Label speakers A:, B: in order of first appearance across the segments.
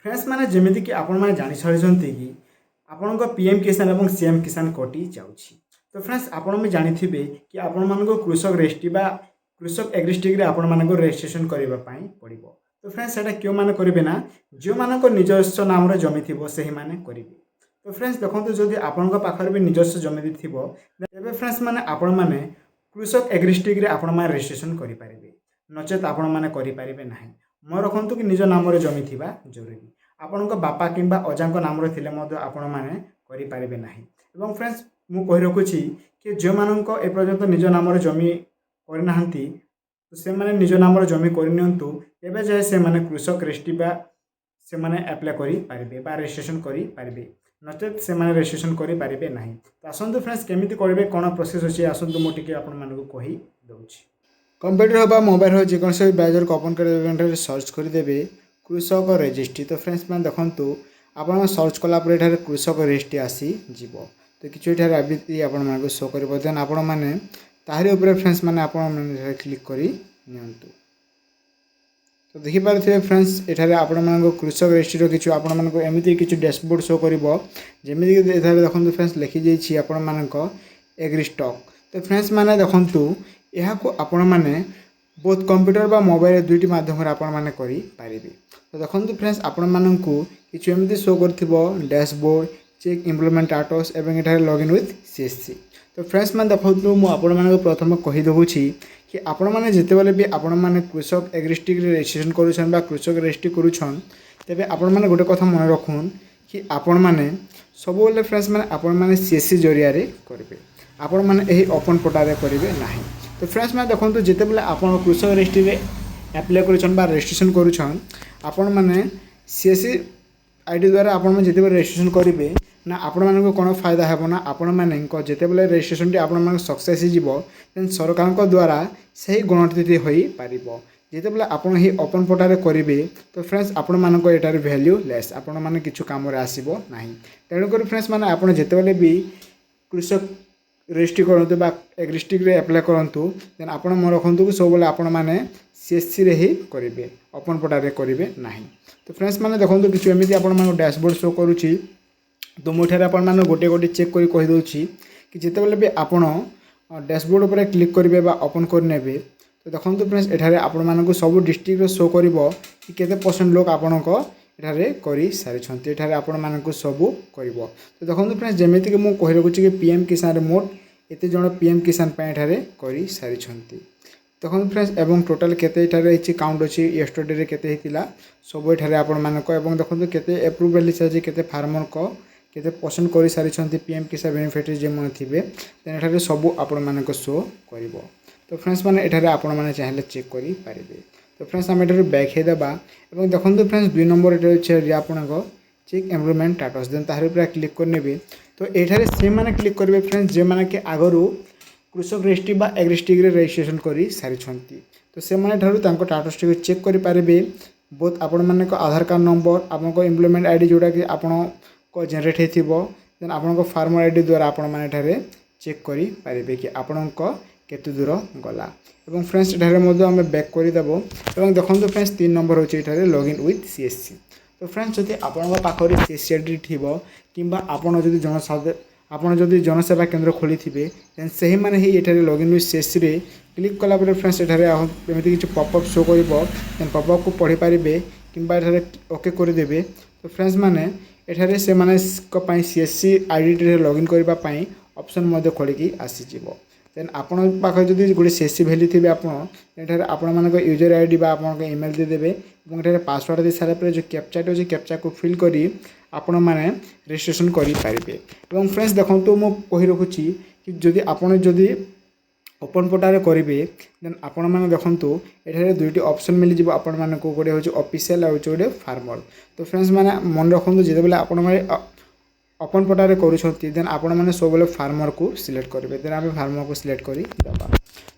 A: Friends मैंने जमीती कि आपण मैंने जानी सारी कि आपण पीएम किसान और सीएम किसान कटी जाऊँगी। तो फ्रेंड्स आपण भी जानी कि आपण मान कृषक रेजिस्ट्री बा कृषक एग्रिस्ट्रिक्ट आपण मान रेजिस्ट्रेशन करने पड़ो। तो फ्रेंड्स से क्यों मैंने करेंगे ना जो मान निजस्व नाम जमी थी से मैंने करेंगे। तो फ्रेंड्स देखो जदि आपण पाखर भी निजस्व जमी थी तेज फ्रेंड्स मैंने आपण मैंने कृषक एग्रिस्ट्रिक्ट आपण मैंने रेजिस्ट्रेशन करेंगे नचेत आपण मैंने करेंगे ना। मन रखु कि निज नाम जमी थी जरूरी आपण बापा कि अजा नाम आपण मैंने करेंगे ना। फ्रेंड्स मु कही रखुची कि जो मान एपर्यंत निज नाम जमी करना तो से मैंने निज नाम जमी करनियंतु एवं जाए से मैंने कृषक रेजिस्ट्री से मैंने अप्लाई करेंगे रेजिस्ट्रेशन करेंगे नचेत से मैंने रेजिस्ट्रेशन करेंगे ना। तो आसतु फ्रेंड्स केमी करेंगे कौन प्रोसेस अच्छे आसतु मुझे आपको दूसरी कंप्यूटर हो बा मोबाइल हो जेकोसी ब्राउजर को ओपन कर सर्च करदे कृषक रेजिस्ट्री। तो फ्रेंड्स मैंने देखूँ आप सर्च कलापर ये कृषक रेजिस्ट्री आसीज। तो किसी ये आपको शो कर देन आपण मैंने ताहरी उपरे फ्रेंड्स मैंने आप क्लिक कर नियंतु। तो देखिपे फ्रेंड्स एठारे आपण मान कृषक रेजिस्ट्री किसी आपमती किसी डैशबोर्ड शो कर जमीक देखो फ्रेंड्स लिखी जाइए आपण मान एग्री स्टॉक। तो फ्रेंड्स मैंने देखूँ यहाँ आपण मैंने बोथ कंप्यूटर बा मोबाइल दुईटी माध्यम आपण मैंने करेंगे। तो देखो फ्रेंड्स आपण मानू किसी एमती शो कर डैशबोर्ड चेक इम्प्लीमेंट स्टाटस एवं ये लॉगिन विथ सीएससी। तो फ्रेंड्स मैंने देखो मुझे प्रथम कहीदे कि आपण मैंने जितेबाला भी आपण मैंने कृषक एग्रिस्ट्रिक्ट रेजिस्ट्रेशन करुछन बा कृषक रेजिस्ट्री करुछन तेरे आपण मैंने गोटे कथा मन रखुन कि आपण मैंने सब फ्रेंड्स मैंने आपण मैंने सीएससी जरिया करेंगे आपण मैंने यही ओपन पोर्टाल करेंगे ना। तो फ्रेंड्स मैंने देखो जितेबाला आपण कृषक रेजिस्ट्री अप्लाई करुछन बा रेजिस्ट्रेशन करुछन आपण मैंने सीएससी आईडी द्वारा आपण मैंने जितेबाला रेजिस्ट्रेशन करेंगे ना आपण मानक कौन फायदा है ना आपण मैंने जितेबाला रेजिस्ट्रेशन टी आपण मानक सक्सेस देन सरकार द्वारा सही गणति हो पार जितेबाला आपण ही ओपन पोर्टाल करेंगे। तो फ्रेंड्स आपण मानक एटार वैल्यू लेस आपण मैंने किछु काम आसब ना। तेणुक फ्रेंड्स मैंने आप जितेबाला भी कृषक रेजिस्ट्री करूँ बा एग्रिस्ट्रिक्ट अप्लाई करूँ देन आप मन रखु कि सब आपण मैंने सीएससी रे ही करेंगे ओपन पोर्टाल करेंगे ना। तो फ्रेंड्स मैंने देखो किसी एमती आप डैशबोर्ड शो करुँची। तो मुझे आप गोटे गोटे चेक कर कहीदे कि जितेबाला भी आपड़ डैशबोर्ड पर क्लिक करेंगे ओपन करने। तो देखो फ्रेंड्स एठारे आपण मानक सब डिस्ट्रिक्ट शो कर कि केते परसेंट लोग आपण एठारे कर सारी एठारे आपण मानक सब कर। तो देखो फ्रेंड्स जमीक मुझे कही रखुच्छी कि पीएम किसान मोट एत जन पीएम किसान एठारे कर सारी। देखो फ्रेंड्स एवं टोटाल केते एठारे काउंट अच्छी येस्टरडे केते हितिला सब एठारे आपण मानक एवं देखो केते एप्रूव सारी केते फार्मर को केते परसेंट कर सारी पीएम किसान बेनिफिट जो मन थे एठारे सब आपण मानक शो कर। तो फ्रेंड्स मैंने एठारे आपण मैंने चाहिए चेक कर पारे। तो फ्रेंड्स आम एठारे बैक ही देबा एवं देखो फ्रेंड्स 2 नंबर एठारे आपन चेक एम्प्लॉयमेंट स्टेटस देन ताहर पर क्लिक करने। तो एठारे से मैंने क्लिक करेंगे फ्रेंड्स जो मैंने कि आगरू कृषक रेजिस्ट्री बा एग्रिस्ट्रिक्ट रेजिस्ट्रेशन कर सारी। तो से मैंने स्टेटस टी चेक करेंगे बोथ आपण मैंने आधार कार्ड नंबर आपको एम्प्लॉयमेंट आईडी जोटा कि आपण को जेनेट हो देन आपण फार्मर आईडी द्वारा आपण मैंने चेक करेंगे कि आपण केते दूर गला। एवं फ्रेंड्स एठारे आम बैक करदेव और देखो फ्रेंड्स 3 नंबर होचे एठारे लॉगिन विथ सीएससी। तो फ्रेंड्स जदि आपण पाखरे सीएससी आईडी थी कि आपण जदि जनसेवा केन्द्र खोली थे देन से ही मैंने ही एठारे लॉगिन विथ सीएससी रे क्लिक कला फ्रेंड्स एठारे एमती किसी पॉपअप शो कर देन पॉपअप को पढ़ी पारे कि ओके करदे। तो फ्रेंड्स मैंने एठारे से माने सीएससी आईडी लॉगिन करने ऑप्शन खोलिकी आसीज। देन आपण पाखे जदि गोटे सीएससी वैल्यू थी आपण मान यूजर आईडी बा आपण ईमेल देदेवे और पासवर्ड दे सारा जो कैप्चाट अच्छे कैप्चा को फिल करी आपण मैंने रजिस्ट्रेशन करेंगे। और फ्रेंड्स देखो तो मुझे कही रखुच्छी कि जदि आपण जदि ओपन पोर्टाल करेंगे देन आपण मैंने देखो ये दुईटी ऑप्शन मिल जाए आपण मानक गोटे हूँ ऑफिशियल और गोटे फार्मर। तो फ्रेंड्स मैंने मन रखु जिते आपण ओपन पोर्टाल करुँच देन आपण मैंने सब फार्मर को सिलेक्ट करेंगे देन आम फार्मर को सिलेक्ट करदेबा।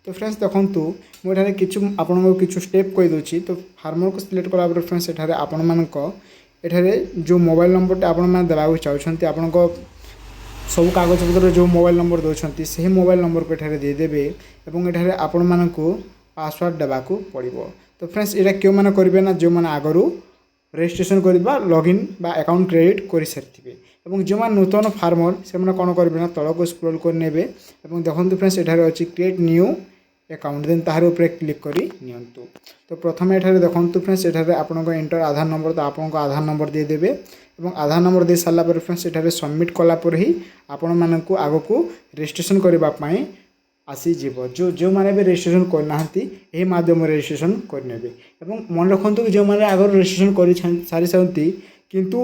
A: तो फ्रेंड्स देखो मुझे किछु आपको किछु स्टेप कहीदे। तो फार्मर को सिलेक्ट कला फ्रेंड्स एठारे आपण मानक एठारे जो मोबाइल नंबर आपण मैंने देवाक चाहते आपण सब कागज पत्र जो मोबाइल नंबर दौरान से मोबाइल नंबर को एठारे देदेवे और एठारे आपण मानक पासवर्ड देवाक पड़ो। तो फ्रेंड्स ये क्यों मैंने करेंगे ना जो मैंने आगरू ରେଜିଷ୍ଟ୍ରେସନ କରିବା ଲଗ୍ଇନ୍ ବା ଆକାଉଣ୍ଟ କ୍ରିଏଟ୍ କରିସାରିଥିବେ ଏବଂ ଯେଉଁମାନେ ନୂତନ ଫାର୍ମର ସେମାନେ କ'ଣ କରିବେ ନା ତଳକୁ ସ୍କ୍ରୋଲ୍ କରି ନେବେ ଏବଂ ଦେଖନ୍ତୁ ଫ୍ରେଣ୍ଡସ୍ ଏଠାରେ ଅଛି କ୍ରିଏଟ୍ ନ୍ୟୁ ଆକାଉଣ୍ଟ ଦେନ୍ ତାହାର ଉପରେ କ୍ଲିକ୍ କରି ନିଅନ୍ତୁ। ତ ପ୍ରଥମେ ଏଠାରେ ଦେଖନ୍ତୁ ଫ୍ରେଣ୍ଡସ୍ ଏଠାରେ ଆପଣଙ୍କ ଏଣ୍ଟର ଆଧାର ନମ୍ବର ତ ଆପଣଙ୍କ ଆଧାର ନମ୍ବର ଦେଇଦେବେ ଏବଂ ଆଧାର ନମ୍ବର ଦେଇ ସାରିଲା ପରେ ଫ୍ରେଣ୍ଡସ୍ ଏଠାରେ ସବମିଟ୍ କଲା ପରେ ହିଁ ଆପଣମାନଙ୍କୁ ଆଗକୁ ରେଜିଷ୍ଟ୍ରେସନ କରିବା ପାଇଁ ଆସିଯିବ। ଯେଉଁମାନେ ବି ରେଜିଷ୍ଟ୍ରେସନ କରିନାହାନ୍ତି ଏହି ମାଧ୍ୟମରେ ରେଜିଷ୍ଟ୍ରେସନ କରିନେବେ ଏବଂ ମନେ ରଖନ୍ତୁ କି ଯେଉଁମାନେ ଆଗରୁ ରେଜିଷ୍ଟ୍ରେସନ କରି ସାରିଛନ୍ତି କିନ୍ତୁ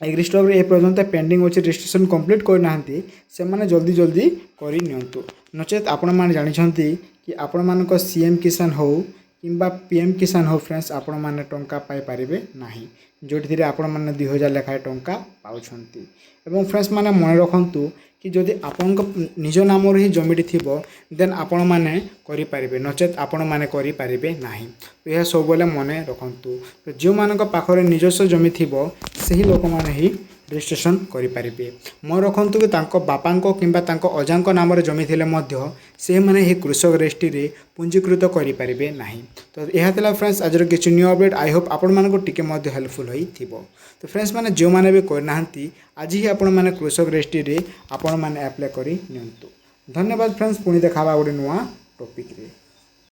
A: ଏଗ୍ରିଷ୍ଟକ୍ରେ ଏ ପର୍ଯ୍ୟନ୍ତ ପେଣ୍ଡିଂ ଅଛି ରେଜିଷ୍ଟ୍ରେସନ କମ୍ପ୍ଲିଟ୍ କରିନାହାନ୍ତି ସେମାନେ ଜଲ୍ଦି କରିନିଅନ୍ତୁ। ନଚେତ୍ ଆପଣମାନେ ଜାଣିଛନ୍ତି କି ଆପଣମାନଙ୍କ CM କିଷାନ ହେଉ କିମ୍ବା PM କିଷାନ ହେଉ ଫ୍ରେଣ୍ଡସ୍ ଆପଣମାନେ ଟଙ୍କା ପାଇପାରିବେ ନାହିଁ ଯେଉଁଥିରେ ଆପଣମାନେ 2000 ଲେଖାଏଁ ଟଙ୍କା ପାଉଛନ୍ତି। ଏବଂ ଫ୍ରେଣ୍ଡସ୍ ମାନେ ମନେ ରଖନ୍ତୁ କି ଯଦି ଆପଣଙ୍କ ନିଜ ନାମରେ ହିଁ ଜମିଟି ଥିବ ଦେନ୍ ଆପଣମାନେ କରିପାରିବେ ନଚେତ୍ ଆପଣମାନେ କରିପାରିବେ ନାହିଁ। ଏହା ସବୁବେଳେ ମନେ ରଖନ୍ତୁ। ଯେଉଁମାନଙ୍କ ପାଖରେ ନିଜସ୍ୱ ଜମି ଥିବ ସେହି ଲୋକମାନେ ହିଁ ରେଜିଷ୍ଟ୍ରେସନ କରିପାରିବେ। ମନେ ରଖନ୍ତୁ କି ତାଙ୍କ ବାପାଙ୍କ କିମ୍ବା ତାଙ୍କ ଅଜାଙ୍କ ନାମରେ ଜମି ଥିଲେ ମଧ୍ୟ ସେମାନେ ଏହି କୃଷକ ରେଜିଷ୍ଟ୍ରିରେ ପଞ୍ଜୀକୃତ କରିପାରିବେ ନାହିଁ। ତ ଏହା ଥିଲା ଫ୍ରେଣ୍ଡସ୍ ଆଜିର କିଛି ନ୍ୟୁ ଅପଡେଟ୍। ଆଇ ହୋପ୍ ଆପଣମାନଙ୍କୁ ଟିକେ ମଧ୍ୟ ହେଲ୍ପଫୁଲ୍ ହୋଇଥିବ। ତ ଫ୍ରେଣ୍ଡସ୍ ମାନେ ଯେଉଁମାନେ ବି କରିନାହାନ୍ତି ଆଜି ହିଁ ଆପଣମାନେ କୃଷକ ରେଜିଷ୍ଟ୍ରିରେ ଆପଣମାନେ ଆପ୍ଲାଏ କରି ନିଅନ୍ତୁ। ଧନ୍ୟବାଦ ଫ୍ରେଣ୍ଡସ୍ ପୁଣି ଦେଖା ହେବା ଗୋଟେ ନୂଆ ଟପିକ୍ରେ।